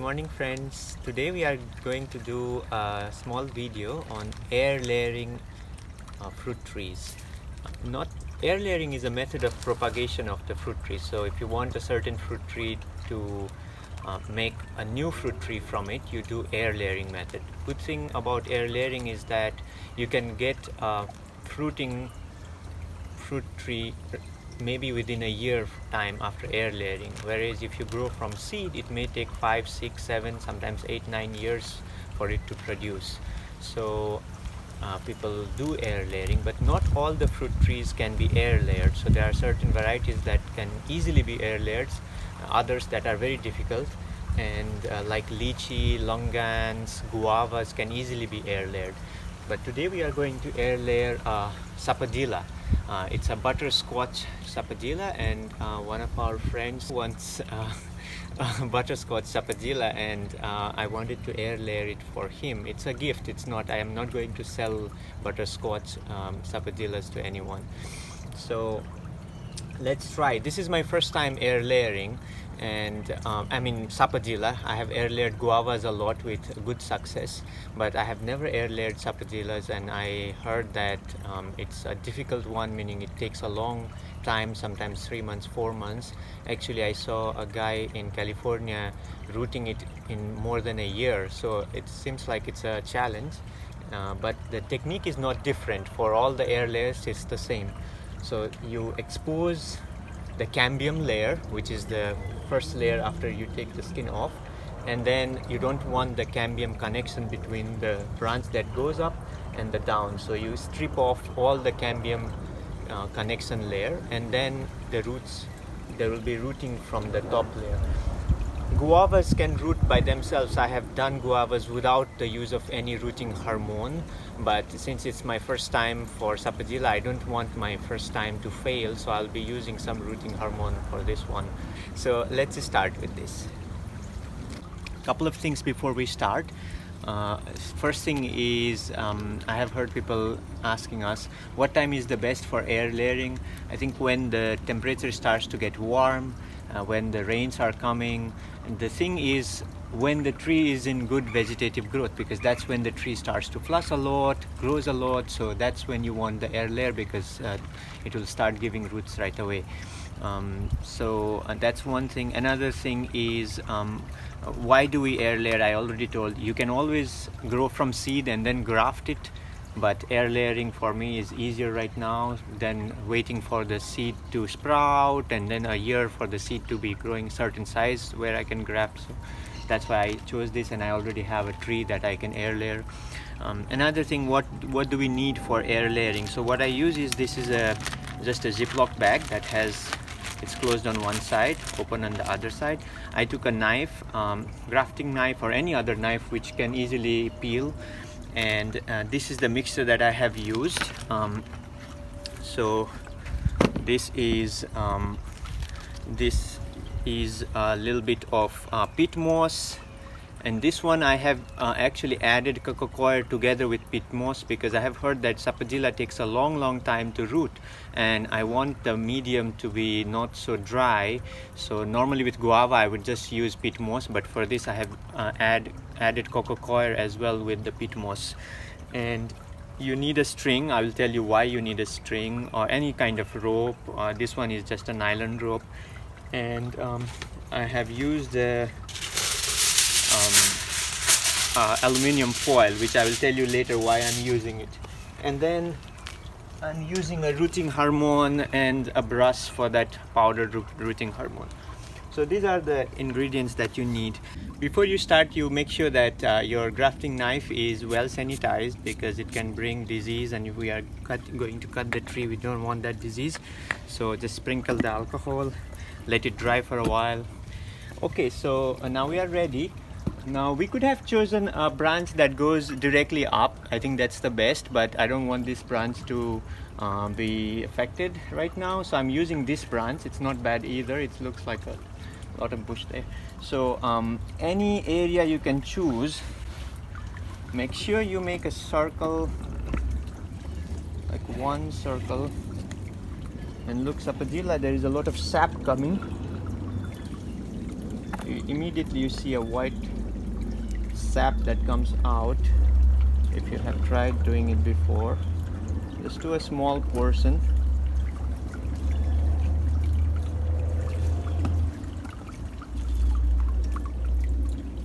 morning friends. Today we are going to do a small video on air layering fruit trees. Not Air layering is a method of propagation of the fruit tree. So if you want a certain fruit tree to make a new fruit tree from it, you do air layering method. Good thing about air layering is that you can get a fruiting fruit tree maybe within a year time after air layering, whereas if you grow from seed it may take 5, 6, 7, sometimes 8, 9 years for it to produce. So people do air layering, but not all the fruit trees can be air layered. So there are certain varieties that can easily be air layered, others that are very difficult, and like lychee, longans, guavas can easily be air layered. But today we are going to air layer Sapodilla. It's a butterscotch Sapodilla, and one of our friends wants butterscotch Sapodilla, and I wanted to air layer it for him. It's a gift. It's not. I am not going to sell butterscotch Sapodillas to anyone. So let's try. This is my first time air layering, and I mean Sapodilla. I have air layered guavas a lot with good success, but I have never air layered Sapodillas, and I heard that it's a difficult one, meaning it takes a long time, sometimes 3 months, 4 months. Actually, I saw a guy in California rooting it in more than a year, so it seems like it's a challenge, but the technique is not different. For all the air layers, it's the same. So you expose the cambium layer, which is the first layer after you take the skin off, and then you don't want the cambium connection between the branch that goes up and the down. So you strip off all the cambium connection layer, and then the roots, there will be rooting from the top layer. Guavas can root by themselves. I have done guavas without the use of any rooting hormone, but since it's my first time for Sapodilla, I don't want my first time to fail, so I'll be using some rooting hormone for this one. So let's start with this. Couple of things before we start. First thing is, I have heard people asking us what time is the best for air layering. I think when the temperature starts to get warm, when the rains are coming. And the thing is when the tree is in good vegetative growth, because that's when the tree starts to flush a lot, grows a lot. So that's when you want the air layer, because it will start giving roots right away. So that's one thing. Another thing is, why do we air layer? I already told you can always grow from seed and then graft it, but air layering for me is easier right now than waiting for the seed to sprout and then a year for the seed to be growing certain size where I can graft. So that's why I chose this, and I already have a tree that I can air layer. Another thing, what do we need for air layering? So what I use is, this is just a Ziploc bag that has, it's closed on one side, open on the other side. I took a knife, grafting knife or any other knife which can easily peel, and this is the mixture that I have used. So this is a little bit of peat moss, and this one I have actually added coco coir together with peat moss, because I have heard that Sapodilla takes a long time to root, and I want the medium to be not so dry. So normally with guava I would just use peat moss, but for this I have added coco coir as well with the peat moss. And you need a string. I will tell you why you need a string, or any kind of rope. This one is just a nylon rope, and I have used the aluminum foil, which I will tell you later why I'm using it. And then I'm using a rooting hormone and a brush for that powdered rooting hormone. So these are the ingredients that you need. Before you start, you make sure that your grafting knife is well sanitized, because it can bring disease, and if we are going to cut the tree, we don't want that disease. So just sprinkle the alcohol, let it dry for a while. Okay, so now we are ready. Now we could have chosen a branch that goes directly up. I think that's the best, but I don't want this branch to be affected right now, so I'm using this branch. It's not bad either. It looks like a lot of bush there. So any area you can choose. Make sure you make a circle, like one circle, and look, Sapodilla, there is a lot of sap coming. immediately you see a white sap that comes out. If you have tried doing it before, just do a small portion.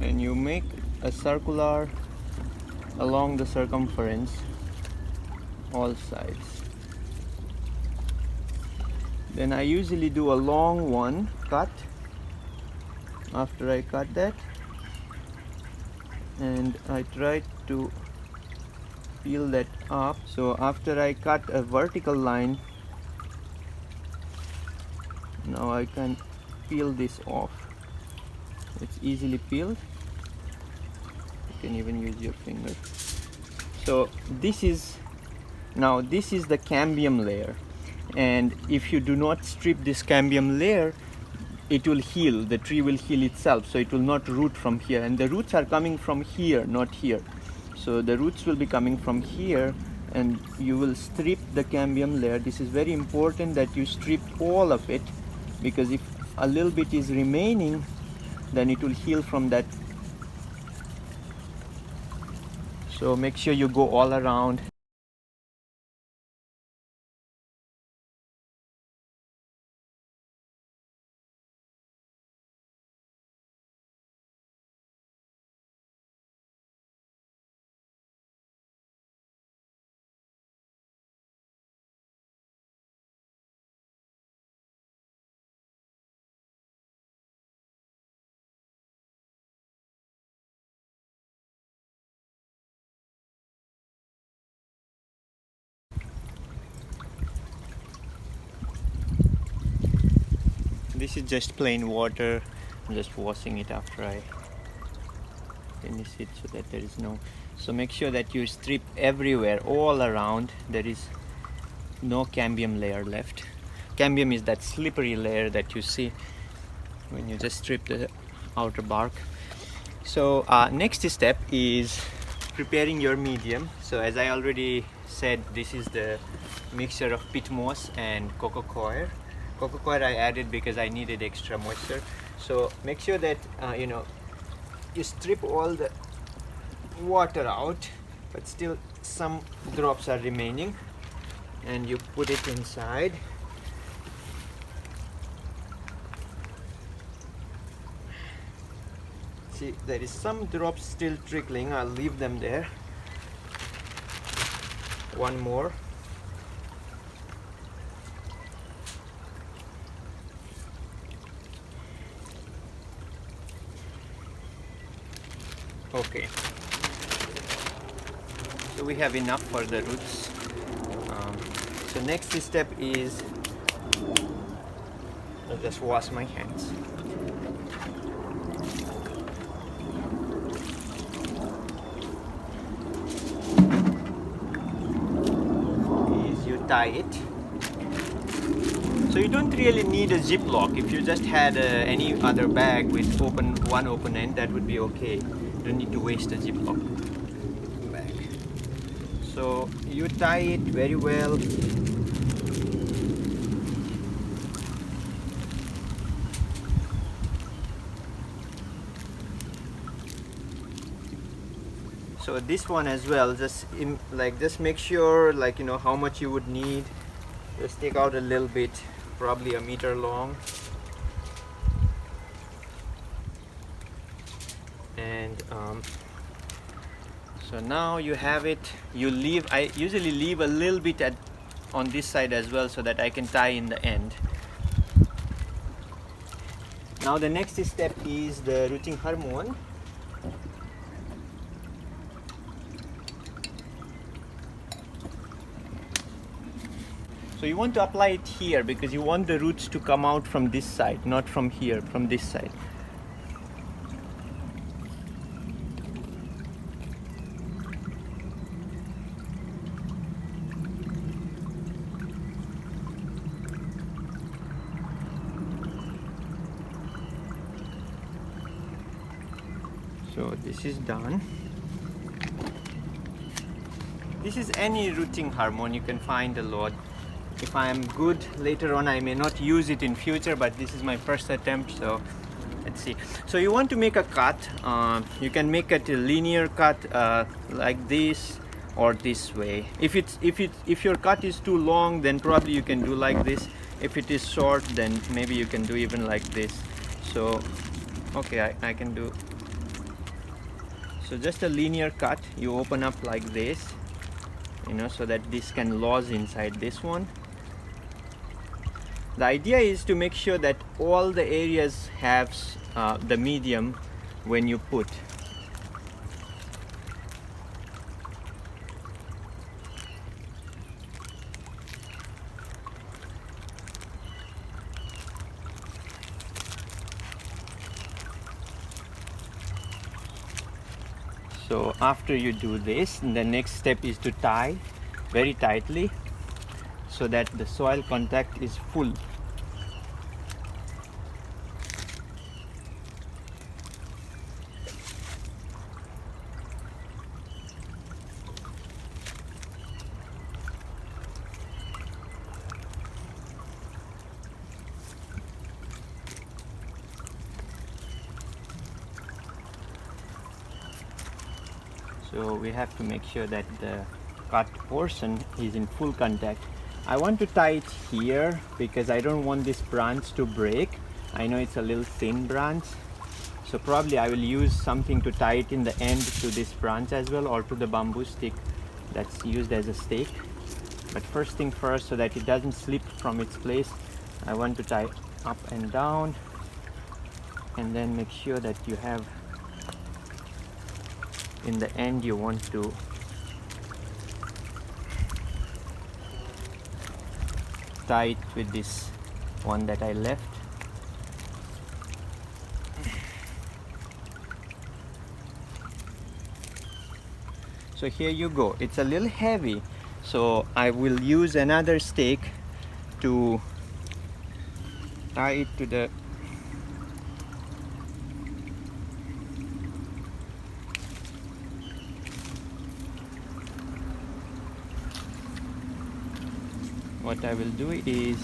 And you make a circular along the circumference, all sides. Then I usually do a long one cut after I cut that, and I try to peel that up. So after I cut a vertical line, now I can peel this off. It's easily peeled. You can even use your finger. So this is the cambium layer, and if you do not strip this cambium layer, it will heal. The tree will heal itself, so it will not root from here, and the roots are coming from here, not here. So the roots will be coming from here, and you will strip the cambium layer. This is very important that you strip all of it, because if a little bit is remaining, then it will heal from that. So make sure you go all around. This is just plain water. I'm just washing it after I finish it, so that there is no. So make sure that you strip everywhere, all around. There is no cambium layer left. Cambium is that slippery layer that you see when you just strip the outer bark. So next step is preparing your medium. So as I already said, this is the mixture of peat moss and coco coir. Coco coir I added because I needed extra moisture. So make sure that you strip all the water out, but still some drops are remaining, and you put it inside. See, there is some drops still trickling. I'll leave them there. One more. Okay, so we have enough for the roots. So next step is, I'll just wash my hands. Is you tie it. So you don't really need a ziplock. If you just had any other bag with one open end, that would be okay. Don't need to waste a ziplock bag. So you tie it very well. So this one as well, just make sure, how much you would need. Just take out a little bit, probably a meter long. And so now you have it. I usually leave a little bit on this side as well, so that I can tie in the end. Now the next step is the rooting hormone. So you want to apply it here, because you want the roots to come out from this side, not from here, from this side. So this is done. This is any rooting hormone, you can find a lot. If I am good later on, I may not use it in future, but this is my first attempt, so let's see. So you want to make a cut. You can make it a linear cut like this or this way. If your cut is too long, then probably you can do like this. If it is short, then maybe you can do even like this. So okay, I can do. So just a linear cut. You open up like this, you know, so that this can lodge inside this one. The idea is to make sure that all the areas have the medium when you put. So after you do this, the next step is to tie very tightly so that the soil contact is full. So we have to make sure that the cut portion is in full contact. I want to tie it here because I don't want this branch to break. I know it's a little thin branch, so probably I will use something to tie it in the end to this branch as well, or to the bamboo stick that's used as a stake. But first thing first, so that it doesn't slip from its place, I want to tie up and down, and then make sure that you have, in the end you want to tie it with this one that I left. So here you go. It's a little heavy, so I will use another stake to tie it to the what I will do is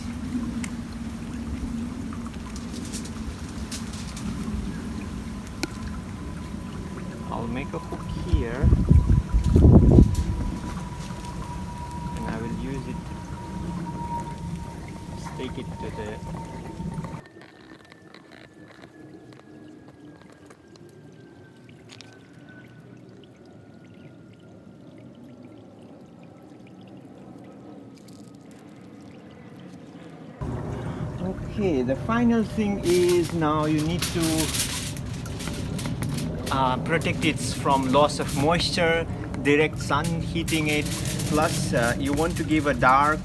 I'll make a hook here, and I will use it to stake it to the Okay, the final thing is now you need to protect it from loss of moisture, direct sun heating it, plus you want to give a dark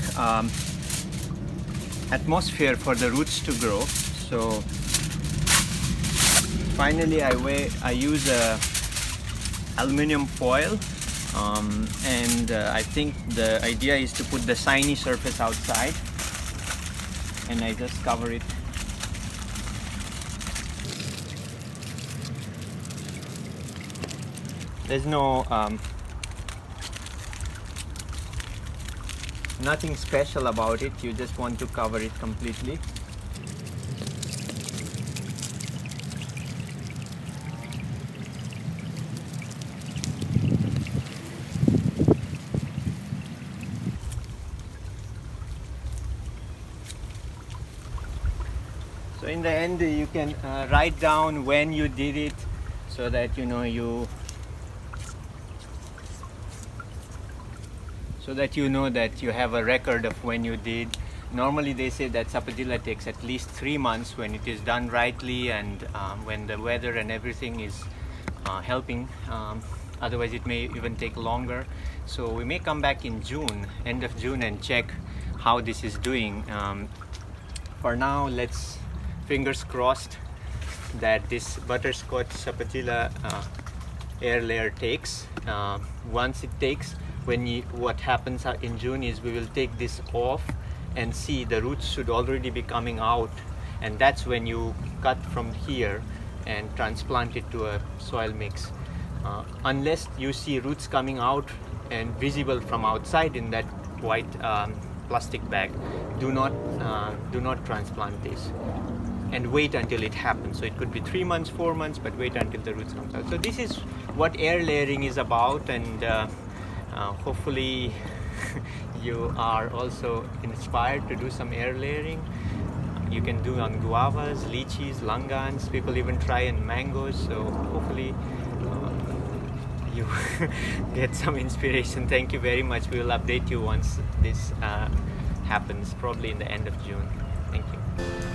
atmosphere for the roots to grow. So finally I use a aluminum foil, and I think the idea is to put the shiny surface outside, and I just cover it. There's no nothing special about it. You just want to cover it completely. So in the end you can write down when you did it, so that you know that you have a record of when you did. Normally they say that Sapodilla takes at least 3 months when it is done rightly, and when the weather and everything is helping. Otherwise it may even take longer. So we may come back in June, end of June, and check how this is doing. For now, let's fingers crossed that this Butterscotch Sapodilla air layer takes. Once it takes, what happens in June is we will take this off and see the roots should already be coming out, and that's when you cut from here and transplant it to a soil mix. Unless you see roots coming out and visible from outside in that white plastic bag, do not transplant this. and wait until it happens. So it could be 3 months, 4 months, but wait until the roots comes out. So this is what air layering is about, and hopefully you are also inspired to do some air layering. You can do on guavas, lychees, langans. People even try on mangoes. So hopefully you get some inspiration. Thank you very much. We will update you once this happens, probably in the end of June. Thank you.